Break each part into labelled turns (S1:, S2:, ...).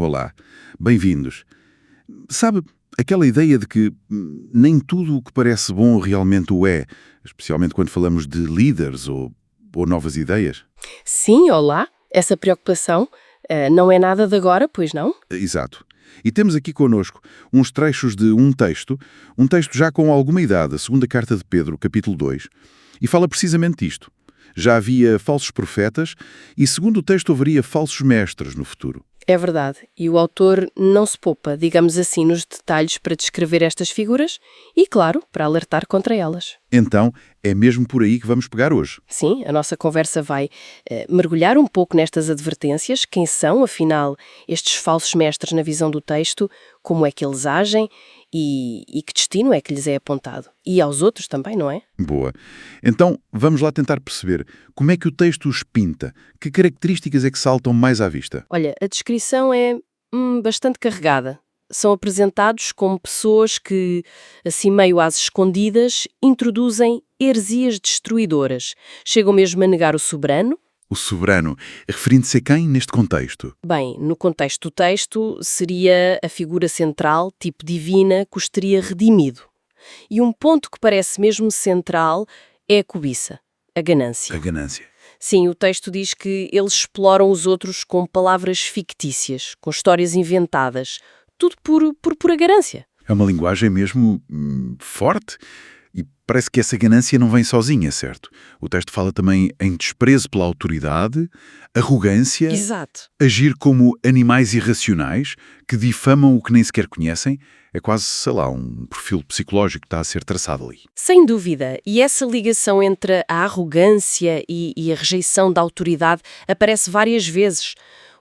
S1: olá. Bem-vindos. Sabe, aquela ideia de que nem tudo o que parece bom realmente o é, especialmente quando falamos de líderes ou novas ideias?
S2: Sim, olá. Essa preocupação não é nada de agora, pois não?
S1: Exato. E temos aqui connosco uns trechos de um texto já com alguma idade, a segunda carta de Pedro, capítulo 2, e fala precisamente disto. Já havia falsos profetas e, segundo o texto, haveria falsos mestres no futuro.
S2: É verdade. E o autor não se poupa, digamos assim, nos detalhes para descrever estas figuras e, claro, para alertar contra elas.
S1: Então, é mesmo por aí que vamos pegar hoje.
S2: Sim, a nossa conversa vai mergulhar um pouco nestas advertências, quem são, afinal, estes falsos mestres na visão do texto, como é que eles agem e que destino é que lhes é apontado. E aos outros também, não é?
S1: Boa. Então, vamos lá tentar perceber como é que o texto os pinta, que características é que saltam mais à vista.
S2: Olha, a descrição é bastante carregada. São apresentados como pessoas que, assim meio às escondidas, introduzem heresias destruidoras. Chegam mesmo a negar o soberano.
S1: O soberano, referindo-se a quem neste contexto?
S2: Bem, no contexto do texto, seria a figura central, tipo divina, que os teria redimido. E um ponto que parece mesmo central é a cobiça, a ganância.
S1: A ganância.
S2: Sim, o texto diz que eles exploram os outros com palavras fictícias, com histórias inventadas, tudo por pura ganância.
S1: É uma linguagem mesmo forte e parece que essa ganância não vem sozinha, certo? O texto fala também em desprezo pela autoridade, arrogância,
S2: Exato.
S1: agir como animais irracionais que difamam o que nem sequer conhecem. É quase, sei lá, um perfil psicológico que está a ser traçado ali.
S2: Sem dúvida. E essa ligação entre a arrogância e a rejeição da autoridade aparece várias vezes.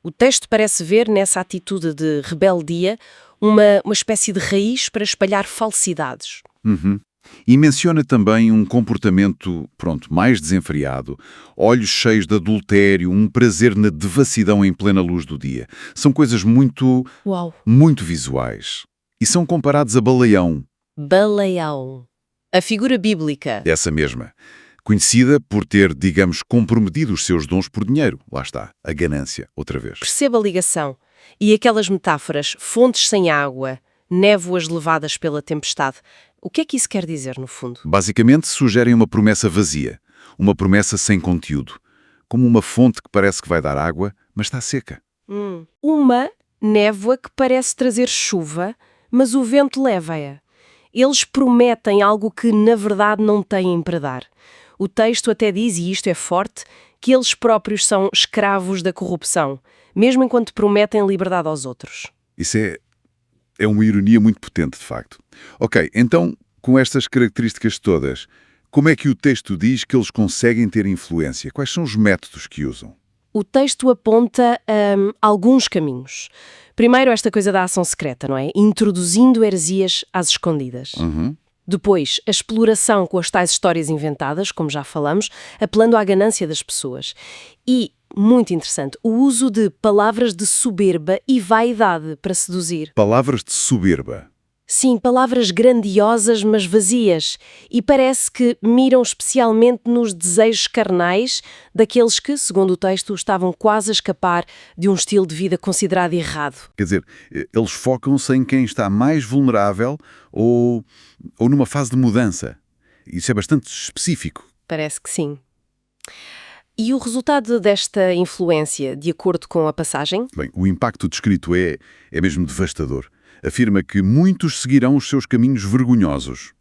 S2: O texto parece ver nessa atitude de rebeldia uma espécie de raiz para espalhar falsidades.
S1: Uhum. E menciona também um comportamento, mais desenfreado, olhos cheios de adultério, um prazer na devassidão em plena luz do dia. São coisas muito visuais. E são comparados a Balaão.
S2: Balaão. A figura bíblica.
S1: Essa mesma. Conhecida por ter, digamos, comprometido os seus dons por dinheiro. Lá está, a ganância, outra vez.
S2: Perceba a ligação. E aquelas metáforas, fontes sem água, névoas levadas pela tempestade. O que é que isso quer dizer, no fundo?
S1: Basicamente, sugerem uma promessa vazia. Uma promessa sem conteúdo. Como uma fonte que parece que vai dar água, mas está seca.
S2: Uma névoa que parece trazer chuva, mas o vento leva-a. Eles prometem algo que, na verdade, não têm para dar. O texto até diz, e isto é forte, que eles próprios são escravos da corrupção, mesmo enquanto prometem liberdade aos outros.
S1: Isso é uma ironia muito potente, de facto. Ok, então, com estas características todas, como é que o texto diz que eles conseguem ter influência? Quais são os métodos que usam?
S2: O texto aponta alguns caminhos. Primeiro, esta coisa da ação secreta, não é? Introduzindo heresias às escondidas. Depois, a exploração com as tais histórias inventadas, como já falamos, apelando à ganância das pessoas. E, muito interessante, o uso de palavras de soberba e vaidade para seduzir.
S1: Palavras de soberba.
S2: Sim, palavras grandiosas, mas vazias. E parece que miram especialmente nos desejos carnais daqueles que, segundo o texto, estavam quase a escapar de um estilo de vida considerado errado.
S1: Quer dizer, eles focam-se em quem está mais vulnerável ou numa fase de mudança. Isso é bastante específico.
S2: Parece que sim. E o resultado desta influência, de acordo com a passagem?
S1: Bem, o impacto descrito é mesmo devastador. Afirma que muitos seguirão os seus caminhos vergonhosos.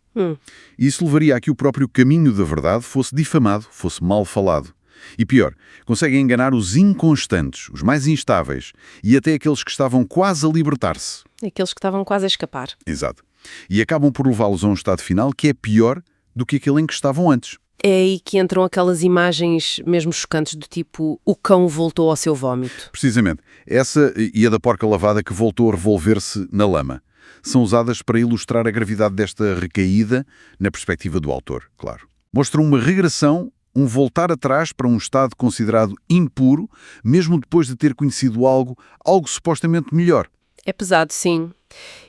S1: Isso levaria a que o próprio caminho da verdade fosse difamado, fosse mal falado. E pior, conseguem enganar os inconstantes, os mais instáveis, e até aqueles que estavam quase a libertar-se.
S2: Aqueles que estavam quase a escapar.
S1: Exato. E acabam por levá-los a um estado final que é pior do que aquele em que estavam antes.
S2: É aí que entram aquelas imagens mesmo chocantes do tipo o cão voltou ao seu vómito.
S1: Precisamente. Essa e a da porca lavada que voltou a revolver-se na lama. São usadas para ilustrar a gravidade desta recaída na perspectiva do autor, claro. Mostram uma regressão, um voltar atrás para um estado considerado impuro, mesmo depois de ter conhecido algo supostamente melhor.
S2: É pesado, sim.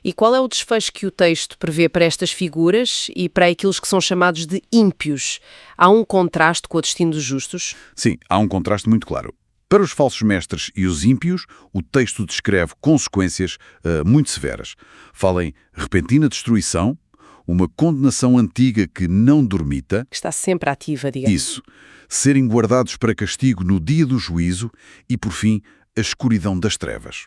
S2: E qual é o desfecho que o texto prevê para estas figuras e para aqueles que são chamados de ímpios? Há um contraste com o destino dos justos?
S1: Sim, há um contraste muito claro. Para os falsos mestres e os ímpios, o texto descreve consequências muito severas. Fala em repentina destruição, uma condenação antiga que não dormita.
S2: Que está sempre ativa, digamos.
S1: Isso. Serem guardados para castigo no dia do juízo e, por fim, a escuridão das trevas.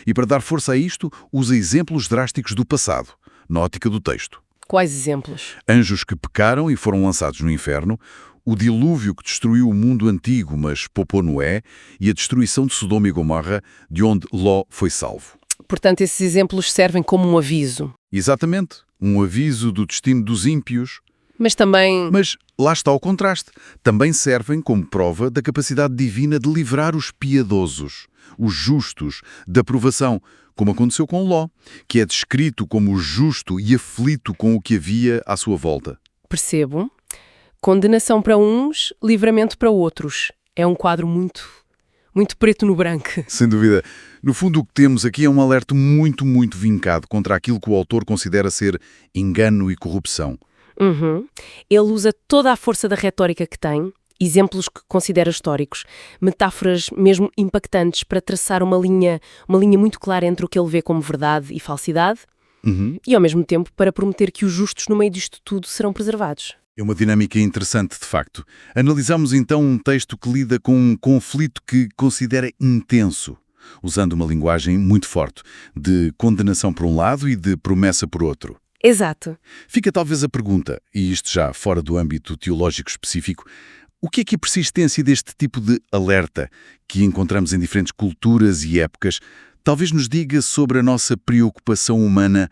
S1: E para dar força a isto, usa exemplos drásticos do passado, na ótica do texto.
S2: Quais exemplos?
S1: Anjos que pecaram e foram lançados no inferno, o dilúvio que destruiu o mundo antigo, mas poupou Noé, e a destruição de Sodoma e Gomorra, de onde Ló foi salvo.
S2: Portanto, esses exemplos servem como um aviso.
S1: Exatamente. Um aviso do destino dos ímpios.
S2: Mas também...
S1: Mas lá está o contraste. Também servem como prova da capacidade divina de livrar os piedosos, os justos, da provação, como aconteceu com Ló, que é descrito como justo e aflito com o que havia à sua volta.
S2: Percebo. Condenação para uns, livramento para outros. É um quadro muito preto no branco.
S1: Sem dúvida. No fundo, o que temos aqui é um alerta muito vincado contra aquilo que o autor considera ser engano e corrupção.
S2: Ele usa toda a força da retórica que tem, exemplos que considera históricos, metáforas mesmo impactantes para traçar uma linha muito clara entre o que ele vê como verdade e falsidade, e ao mesmo tempo para prometer que os justos no meio disto tudo serão preservados.
S1: É uma dinâmica interessante, de facto. Analisamos então um texto que lida com um conflito que considera intenso, usando uma linguagem muito forte, de condenação por um lado e de promessa por outro.
S2: Exato.
S1: Fica talvez a pergunta, e isto já fora do âmbito teológico específico, o que é que a persistência deste tipo de alerta, que encontramos em diferentes culturas e épocas, talvez nos diga sobre a nossa preocupação humana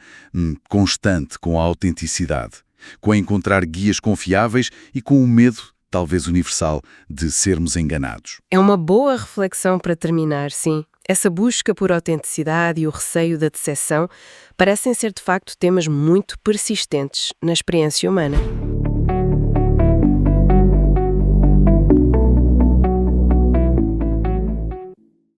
S1: constante com a autenticidade, com a encontrar guias confiáveis e com o medo, talvez universal, de sermos enganados?
S2: É uma boa reflexão para terminar, sim. Essa busca por autenticidade e o receio da decepção parecem ser, de facto, temas muito persistentes na experiência humana.